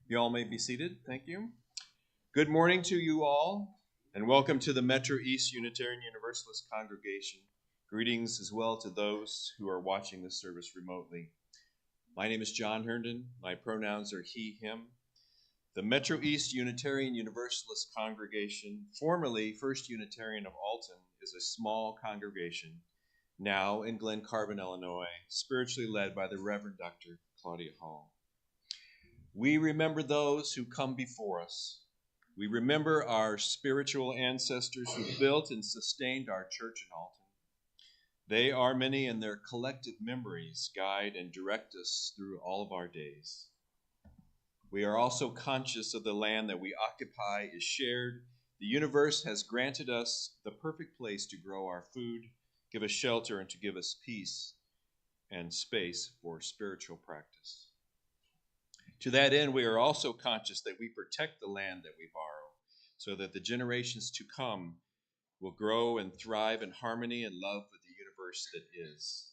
You all may be seated. Thank you. Good morning to you all, and welcome to the Metro East Unitarian Universalist Congregation. Greetings as well to those who are watching this service remotely. My name is John Herndon. My pronouns are he, him. The Metro East Unitarian Universalist Congregation, formerly First Unitarian of Alton, is a small congregation now in Glen Carbon, Illinois, spiritually led by the Reverend Dr. Claudia Hall. We remember those who come before us. We remember our spiritual ancestors who built and sustained our church in Alton. They are many, and their collective memories guide and direct us through all of our days. We are also conscious of the land that we occupy is shared. The universe has granted us the perfect place to grow our food, give us shelter, and to give us peace and space for spiritual practice. To that end, we are also conscious that we protect the land that we borrow so that the generations to come will grow and thrive in harmony and love with the universe that is.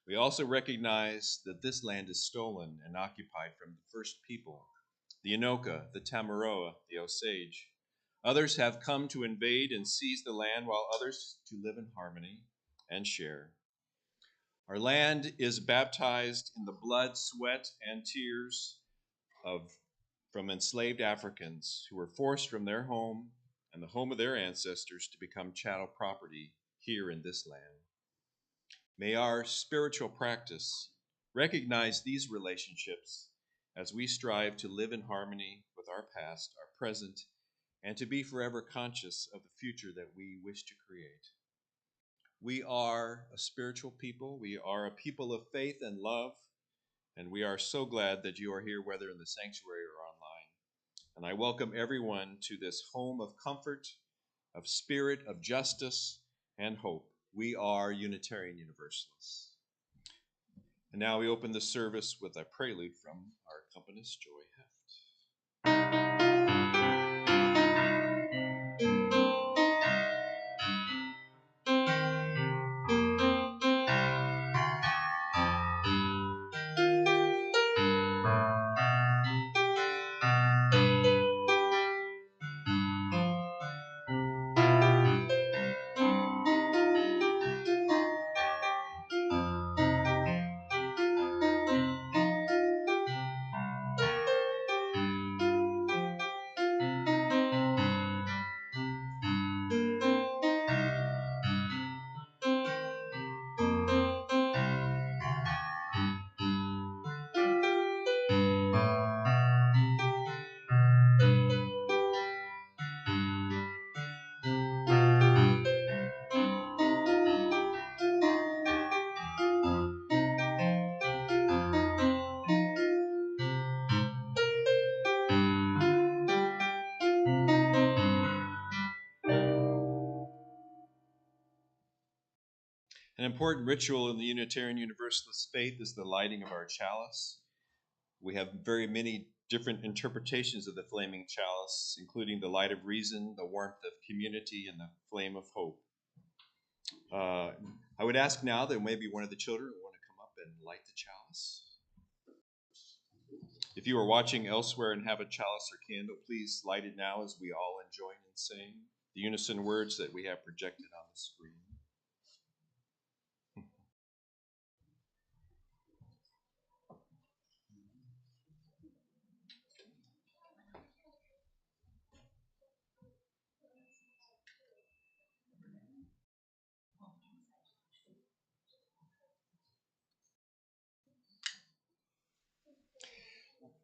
We also recognize that this land is stolen and occupied from the first people, the Anoka, the Tamaroa, the Osage. Others have come to invade and seize the land, while others to live in harmony and share. Our land is baptized in the blood, sweat, and tears from enslaved Africans who were forced from their home and the home of their ancestors to become chattel property here in this land. May our spiritual practice recognize these relationships as we strive to live in harmony with our past, our present, and to be forever conscious of the future that we wish to create. We are a spiritual people. We are a people of faith and love, and we are so glad that you are here, whether in the sanctuary or online. And I welcome everyone to this home of comfort, of spirit, of justice, and hope. We are Unitarian Universalists. And now we open the service with a prelude from our accompanist, Joy Heft. An important ritual in the Unitarian Universalist faith is the lighting of our chalice. We have very many different interpretations of the flaming chalice, including the light of reason, the warmth of community, and the flame of hope. I would ask now that maybe one of the children would want to come up and light the chalice. If you are watching elsewhere and have a chalice or candle, please light it now as we all join in saying the unison words that we have projected on the screen.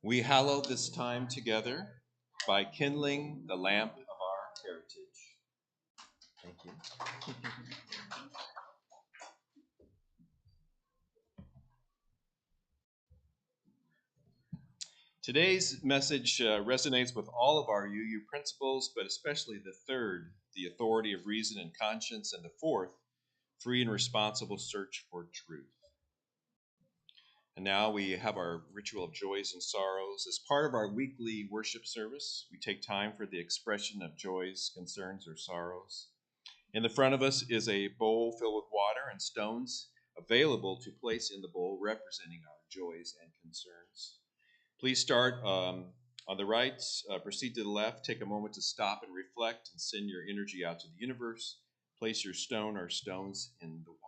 We hallow this time together by kindling the lamp of our heritage. Thank you. Today's message resonates with all of our UU principles, but especially the third, the authority of reason and conscience, and the fourth, free and responsible search for truth. And now we have our ritual of joys and sorrows. As part of our weekly worship service, we take time for the expression of joys, concerns, or sorrows. In the front of us is a bowl filled with water and stones available to place in the bowl representing our joys and concerns. Please start On the right, proceed to the left. Take a moment to stop and reflect and send your energy out to the universe. Place your stone or stones in the water.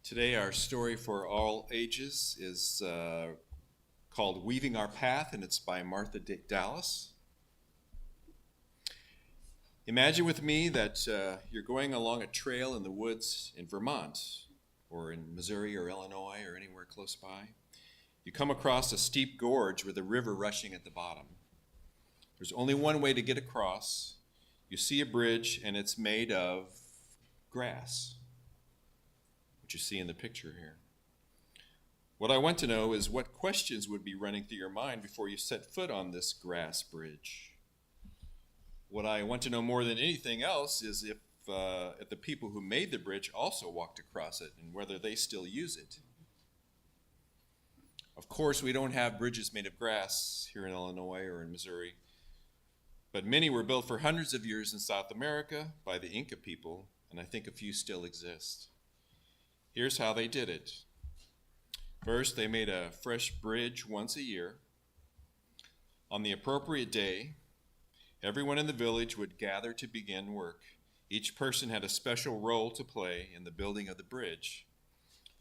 Today, our story for all ages is called Weaving Our Path, and it's by Martha Dallas. Imagine with me that you're going along a trail in the woods in Vermont, or in Missouri or Illinois or anywhere close by. You come across a steep gorge with a river rushing at the bottom. There's only one way to get across. You see a bridge, and it's made of grass, you see in the picture here. What I want to know is what questions would be running through your mind before you set foot on this grass bridge. What I want to know more than anything else is if the people who made the bridge also walked across it and whether they still use it. Of course, we don't have bridges made of grass here in Illinois or in Missouri, but many were built for hundreds of years in South America by the Inca people, and I think a few still exist. Here's how they did it. First, they made a fresh bridge once a year. On the appropriate day, everyone in the village would gather to begin work. Each person had a special role to play in the building of the bridge.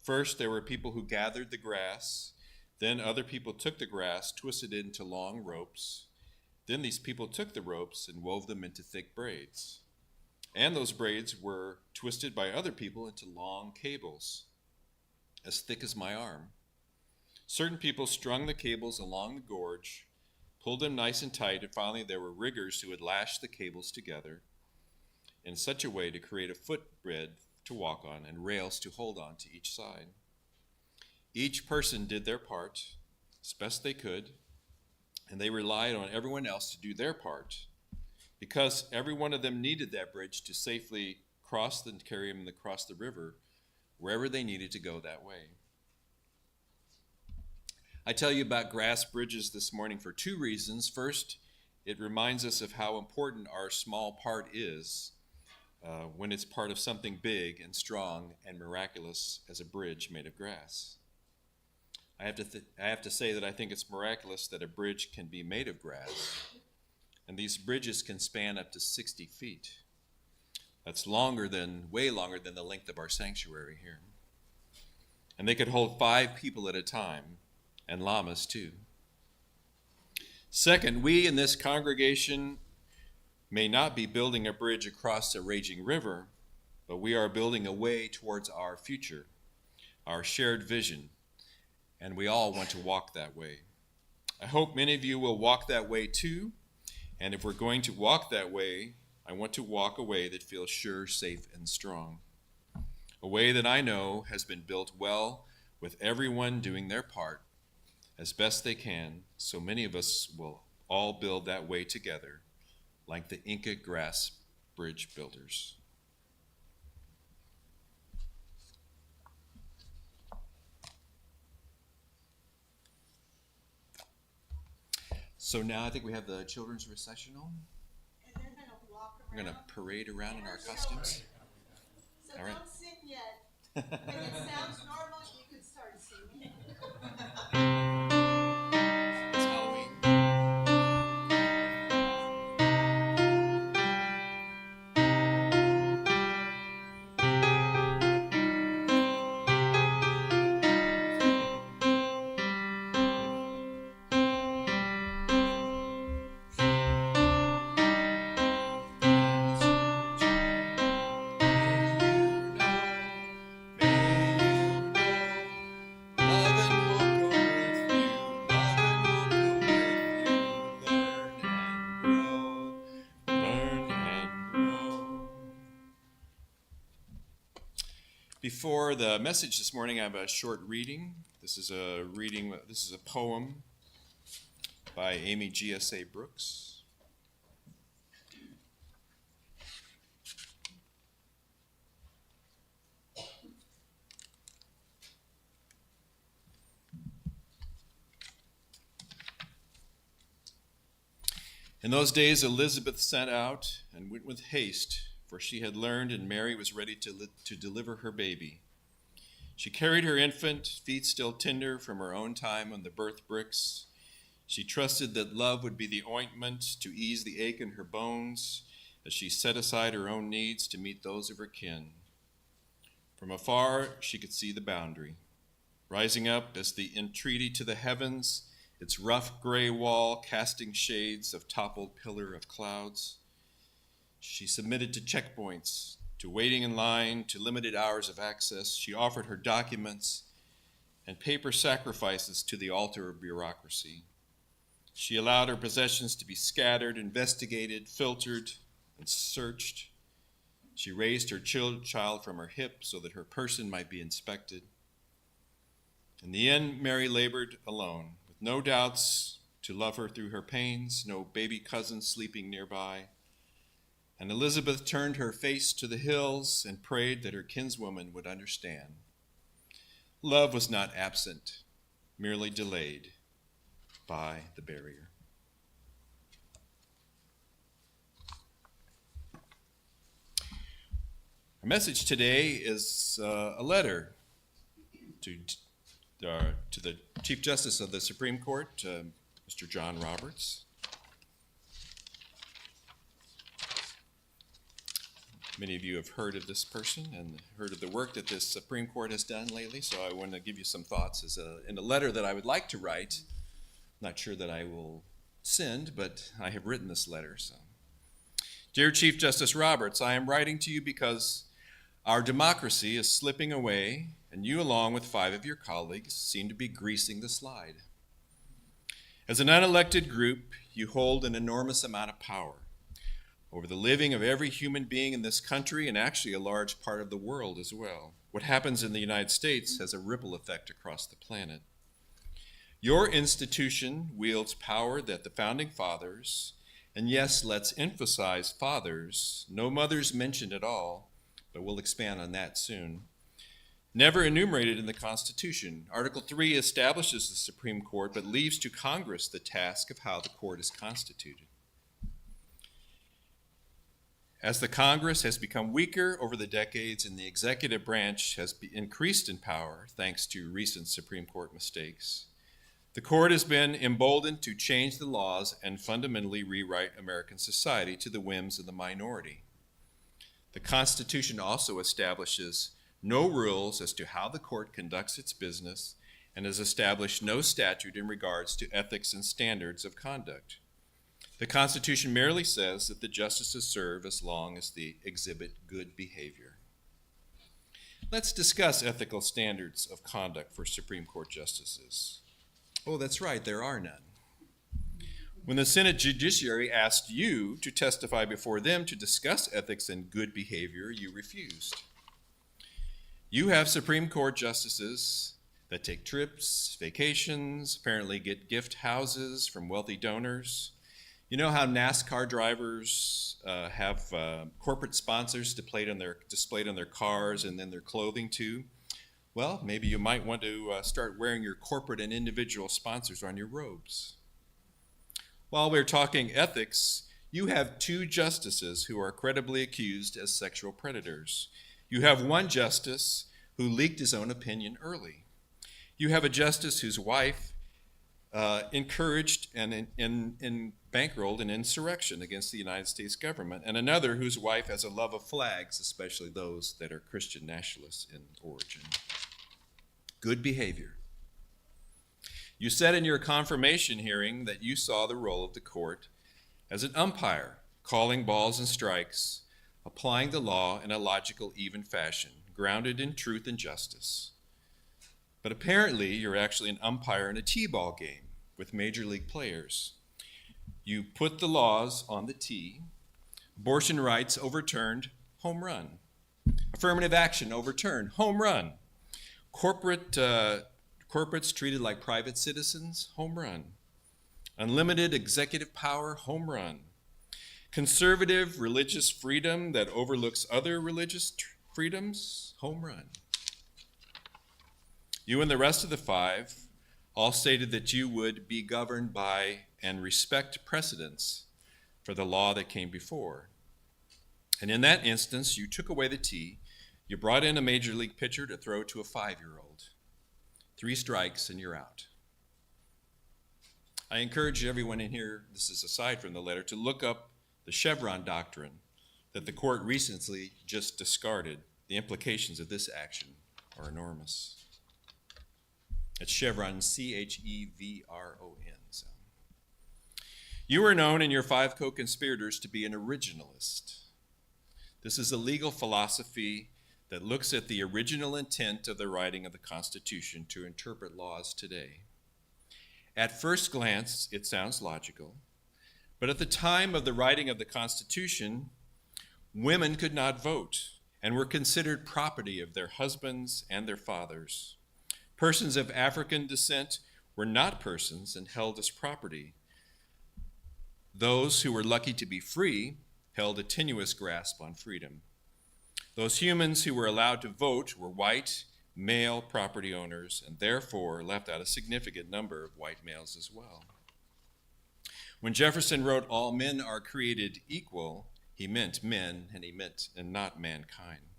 First, there were people who gathered the grass. Then other people took the grass, twisted it into long ropes. Then these people took the ropes and wove them into thick braids. And those braids were twisted by other people into long cables, as thick as my arm. Certain people strung the cables along the gorge, pulled them nice and tight, and finally there were riggers who would lash the cables together in such a way to create a footbridge to walk on and rails to hold on to each side. Each person did their part as best they could, and they relied on everyone else to do their part, because every one of them needed that bridge to safely cross and carry them across the river wherever they needed to go that way. I tell you about grass bridges this morning for two reasons. First, it reminds us of how important our small part is when it's part of something big and strong and miraculous as a bridge made of grass. I have to say that I think it's miraculous that a bridge can be made of grass. And these bridges can span up to 60 feet. That's way longer than the length of our sanctuary here. And they could hold 5 people at a time, and llamas too. Second, we in this congregation may not be building a bridge across a raging river, but we are building a way towards our future, our shared vision, and we all want to walk that way. I hope many of you will walk that way too, and if we're going to walk that way, I want to walk a way that feels sure, safe, and strong. A way that I know has been built well with everyone doing their part as best they can, so many of us will all build that way together, like the Inca grass bridge builders. So now I think we have the children's recessional. And they're going to walk around. We're going to parade around in our costumes. So All right. don't sing yet. When it sounds normal, you could start singing. It's Halloween. Before the message this morning, I have a short reading. This is a poem by Amy G.S.A. Brooks. In those days Elizabeth set out and went with haste, for she had learned and Mary was ready to deliver her baby. She carried her infant, feet still tender from her own time on the birth bricks. She trusted that love would be the ointment to ease the ache in her bones as she set aside her own needs to meet those of her kin. From afar, she could see the boundary, rising up as the entreaty to the heavens, its rough gray wall casting shades of toppled pillar of clouds. She submitted to checkpoints, to waiting in line, to limited hours of access. She offered her documents and paper sacrifices to the altar of bureaucracy. She allowed her possessions to be scattered, investigated, filtered, and searched. She raised her child from her hip so that her person might be inspected. In the end, Mary labored alone, with no doubts to love her through her pains, no baby cousin sleeping nearby. And Elizabeth turned her face to the hills and prayed that her kinswoman would understand. Love was not absent, merely delayed by the barrier. Our message today is a letter to the Chief Justice of the Supreme Court, Mr. John Roberts. Many of you have heard of this person and heard of the work that this Supreme Court has done lately, so I want to give you some thoughts in a letter that I would like to write. Not sure that I will send, but I have written this letter. So, Dear Chief Justice Roberts, I am writing to you because our democracy is slipping away, and you, along with 5 of your colleagues, seem to be greasing the slide. As an unelected group, you hold an enormous amount of power over the living of every human being in this country and actually a large part of the world as well. What happens in the United States has a ripple effect across the planet. Your institution wields power that the founding fathers, and yes, let's emphasize fathers, no mothers mentioned at all, but we'll expand on that soon, never enumerated in the Constitution. Article 3 establishes the Supreme Court, but leaves to Congress the task of how the court is constituted. As the Congress has become weaker over the decades and the executive branch has increased in power thanks to recent Supreme Court mistakes, the court has been emboldened to change the laws and fundamentally rewrite American society to the whims of the minority. The Constitution also establishes no rules as to how the court conducts its business and has established no statute in regards to ethics and standards of conduct. The Constitution merely says that the justices serve as long as they exhibit good behavior. Let's discuss ethical standards of conduct for Supreme Court justices. Oh, that's right, there are none. When the Senate Judiciary asked you to testify before them to discuss ethics and good behavior, you refused. You have Supreme Court justices that take trips, vacations, apparently get gift houses from wealthy donors. You know how NASCAR drivers have corporate sponsors displayed on their cars and then their clothing too? Well, maybe you might want to start wearing your corporate and individual sponsors on your robes. While we're talking ethics, you have two justices who are credibly accused as sexual predators. You have one justice who leaked his own opinion early. You have a justice whose wife encouraged and bankrolled an insurrection against the United States government, and another whose wife has a love of flags, especially those that are Christian nationalists in origin. Good behavior. You said in your confirmation hearing that you saw the role of the court as an umpire, calling balls and strikes, applying the law in a logical, even fashion, grounded in truth and justice. But apparently, you're actually an umpire in a t-ball game with major league players. You put the laws on the tee. Abortion rights overturned, home run. Affirmative action overturned, home run. Corporates treated like private citizens, home run. Unlimited executive power, home run. Conservative religious freedom that overlooks other religious freedoms, home run. You and the rest of the five all stated that you would be governed by and respect precedents for the law that came before. And in that instance, you took away the tee. You brought in a major league pitcher to throw to a 5-year-old. 3 strikes and you're out. I encourage everyone in here, this is aside from the letter, to look up the Chevron doctrine that the court recently just discarded. The implications of this action are enormous. It's Chevron, C-H-E-V-R-O-N. So. You are known in your 5 co-conspirators to be an originalist. This is a legal philosophy that looks at the original intent of the writing of the Constitution to interpret laws today. At first glance, it sounds logical, but at the time of the writing of the Constitution, women could not vote and were considered property of their husbands and their fathers. Persons of African descent were not persons and held as property. Those who were lucky to be free held a tenuous grasp on freedom. Those humans who were allowed to vote were white, male property owners, and therefore left out a significant number of white males as well. When Jefferson wrote, "All men are created equal," he meant men, and he meant and not mankind.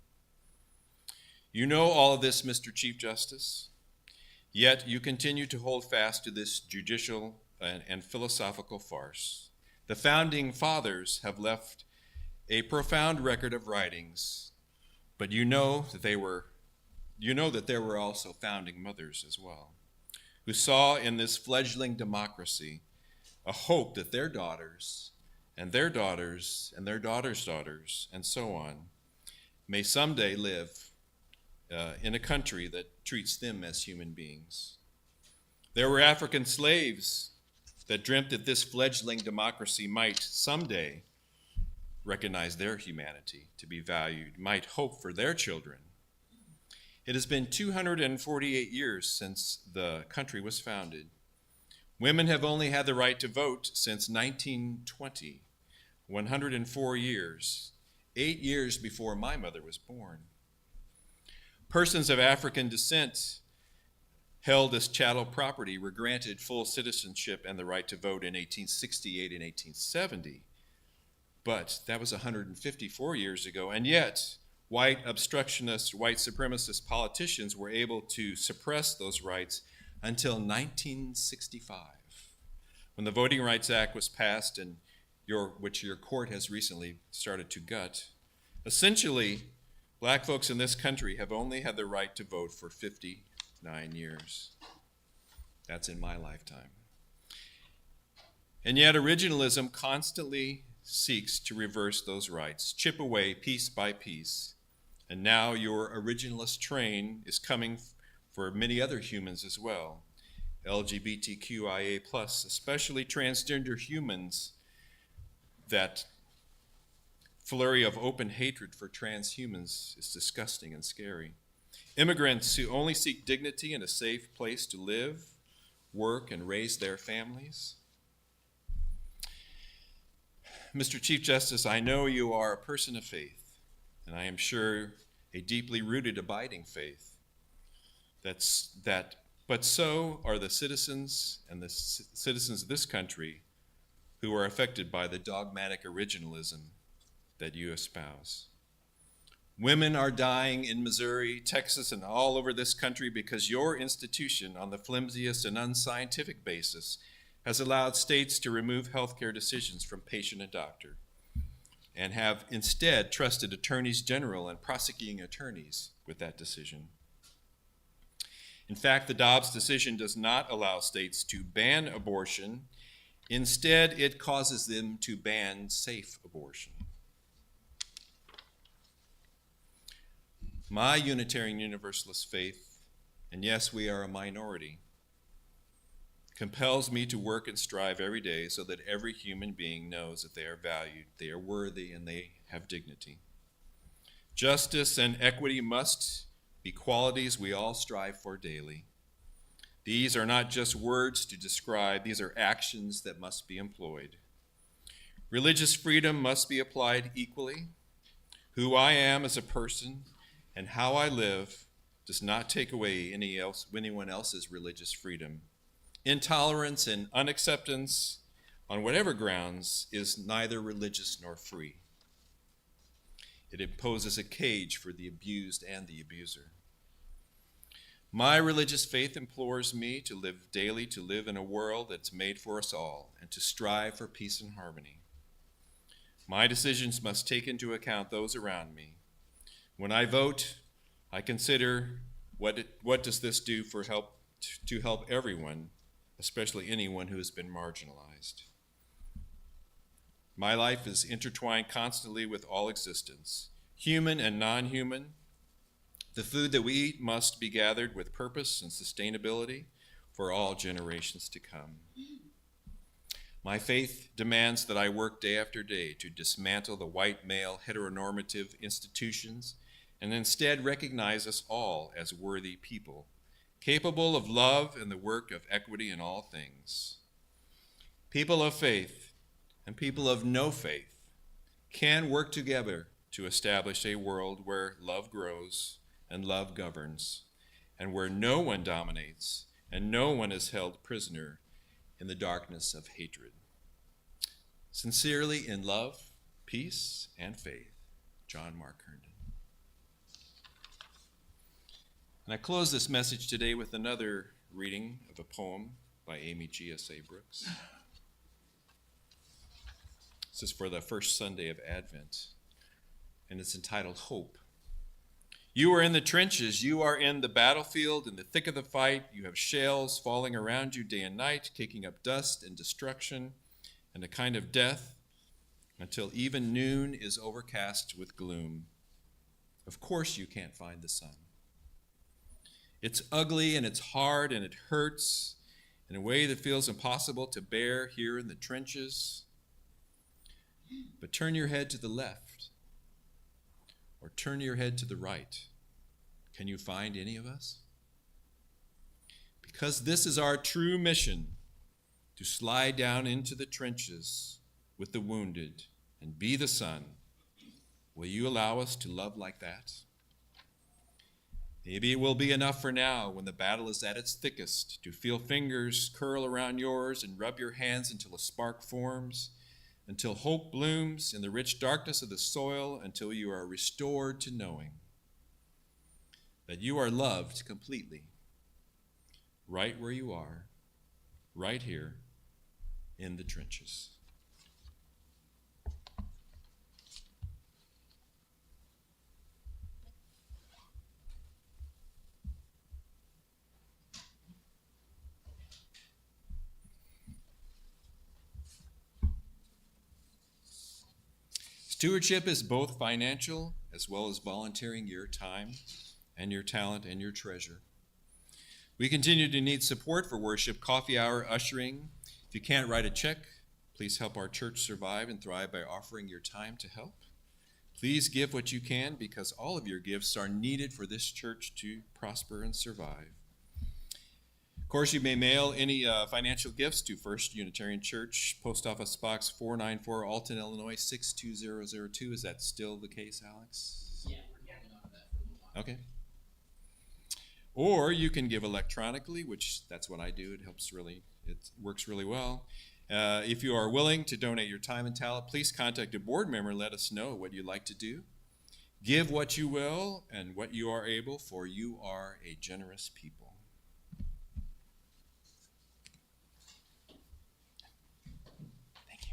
You know all of this, Mr. Chief Justice, yet you continue to hold fast to this judicial and philosophical farce. The founding fathers have left a profound record of writings, but you know that there were also founding mothers as well, who saw in this fledgling democracy a hope that their daughters and their daughters and their daughters' daughters and so on may someday live in a country that treats them as human beings. There were African slaves that dreamt that this fledgling democracy might someday recognize their humanity to be valued, might hope for their children. It has been 248 years since the country was founded. Women have only had the right to vote since 1920, 104 years, 8 years before my mother was born. Persons of African descent held as chattel property were granted full citizenship and the right to vote in 1868 and 1870. But that was 154 years ago, and yet white obstructionist, white supremacist politicians were able to suppress those rights until 1965, when the Voting Rights Act was passed, and which your court has recently started to gut. Essentially, black folks in this country have only had the right to vote for 59 years. That's in my lifetime. And yet originalism constantly seeks to reverse those rights, chip away piece by piece. And now your originalist train is coming for many other humans as well. LGBTQIA+, especially transgender humans, that flurry of open hatred for transhumans is disgusting and scary. Immigrants who only seek dignity and a safe place to live, work, and raise their families. Mr. Chief Justice, I know you are a person of faith, and I am sure a deeply rooted, abiding faith. But so are the citizens and the citizens of this country who are affected by the dogmatic originalism that you espouse. Women are dying in Missouri, Texas, and all over this country because your institution, on the flimsiest and unscientific basis, has allowed states to remove healthcare decisions from patient and doctor, and have instead trusted attorneys general and prosecuting attorneys with that decision. In fact, the Dobbs decision does not allow states to ban abortion. Instead, it causes them to ban safe abortion. My Unitarian Universalist faith, and yes, we are a minority, compels me to work and strive every day so that every human being knows that they are valued, they are worthy, and they have dignity. Justice and equity must be qualities we all strive for daily. These are not just words to describe, these are actions that must be employed. Religious freedom must be applied equally. Who I am as a person and how I live does not take away anyone else's religious freedom. Intolerance and unacceptance on whatever grounds is neither religious nor free. It imposes a cage for the abused and the abuser. My religious faith implores me to live daily, to live in a world that's made for us all, and to strive for peace and harmony. My decisions must take into account those around me. When I vote, I consider what does this do to help everyone, especially anyone who has been marginalized. My life is intertwined constantly with all existence, human and non-human. The food that we eat must be gathered with purpose and sustainability for all generations to come. My faith demands that I work day after day to dismantle the white male heteronormative institutions and instead recognize us all as worthy people, capable of love and the work of equity in all things. People of faith and people of no faith can work together to establish a world where love grows and love governs, and where no one dominates and no one is held prisoner in the darkness of hatred. Sincerely, in love, peace, and faith, John Mark Herndon. And I close this message today with another reading of a poem by Amy G.S.A. Brooks. This is for the first Sunday of Advent, and it's entitled Hope. You are in the trenches, you are in the battlefield, in the thick of the fight. You have shells falling around you day and night, kicking up dust and destruction and a kind of death until even noon is overcast with gloom. Of course you can't find the sun. It's ugly and it's hard and it hurts in a way that feels impossible to bear here in the trenches. But turn your head to the left or turn your head to the right. Can you find any of us? Because this is our true mission, to slide down into the trenches with the wounded and be the sun. Will you allow us to love like that? Maybe it will be enough for now, when the battle is at its thickest, to feel fingers curl around yours and rub your hands until a spark forms, until hope blooms in the rich darkness of the soil, until you are restored to knowing that you are loved completely, right where you are, right here in the trenches. Stewardship is both financial as well as volunteering your time and your talent and your treasure. We continue to need support for worship, coffee hour, ushering. If you can't write a check, please help our church survive and thrive by offering your time to help. Please give what you can because all of your gifts are needed for this church to prosper and survive. Of course, you may mail any financial gifts to First Unitarian Church, Post Office Box 494, Alton, Illinois 62002. Is that still the case, Alex? Yeah, we're holding on to that for a little while. Okay. Or you can give electronically, which that's what I do. It works really well. If you are willing to donate your time and talent, please contact a board member and let us know what you'd like to do. Give what you will and what you are able, for you are a generous people. Thank you.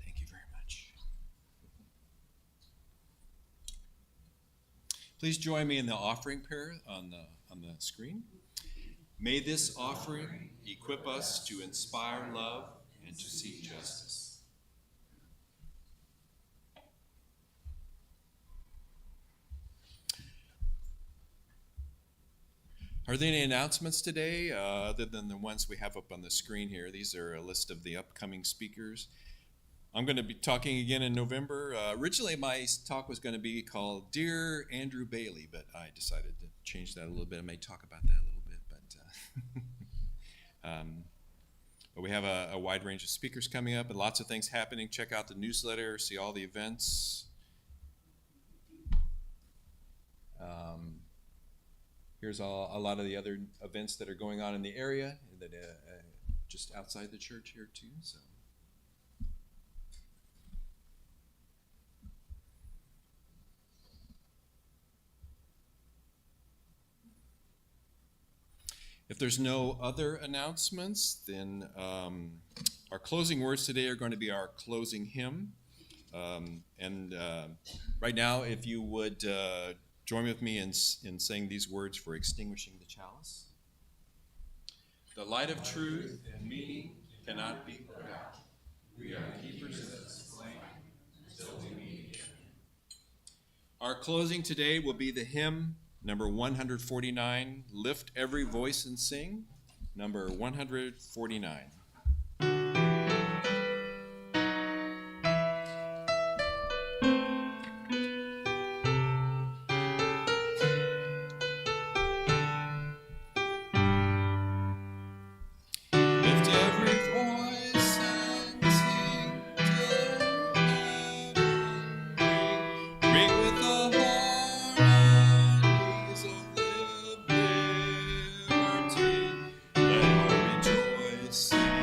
Thank you very much. Please join me in the offering prayer on the screen. May this offering equip us to inspire love and to seek justice. Are there any announcements today other than the ones we have up on the screen here? These are a list of the upcoming speakers. I'm going to be talking again in November. Originally, my talk was going to be called Dear Andrew Bailey, but I decided to change that a little bit. I may talk about that a little bit, but we have a wide range of speakers coming up and lots of things happening. Check out the newsletter, see all the events. Here's a lot of the other events that are going on in the area, that just outside the church here too. So. If there's no other announcements, then our closing words today are going to be our closing hymn. Right now, if you would join with me in saying these words for extinguishing the chalice. The light of truth and meaning cannot be put out. We are keepers of this flame until we meet again. Our closing today will be the hymn number 149, Lift Every Voice and Sing, number 149. Sing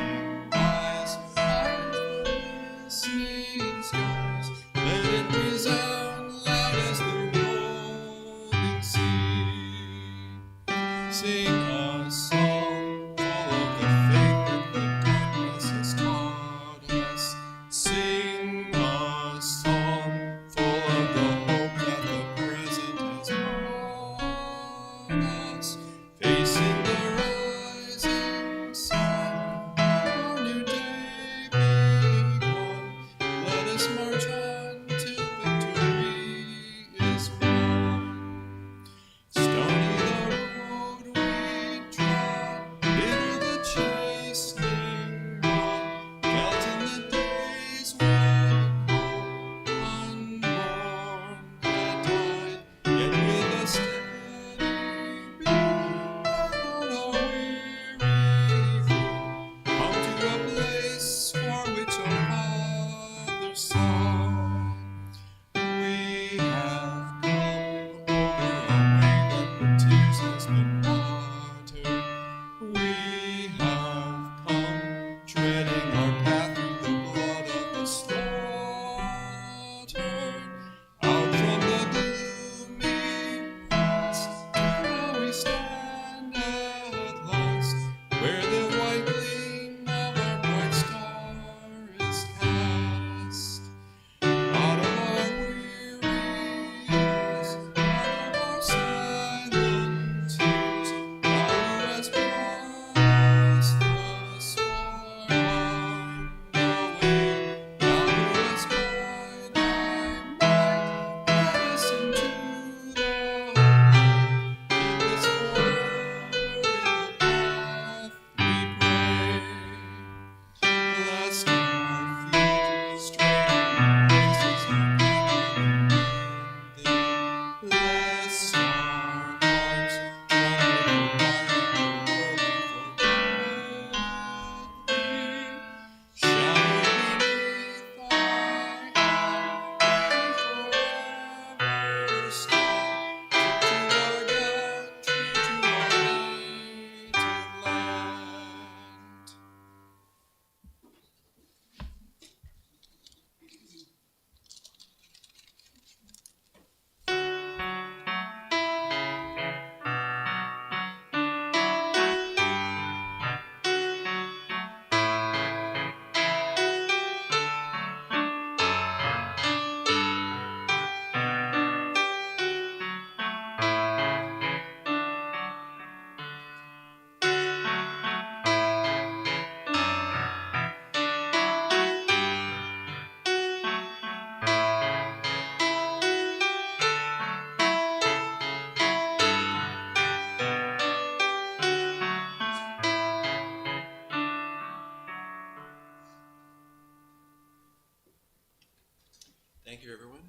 Thank you, everyone.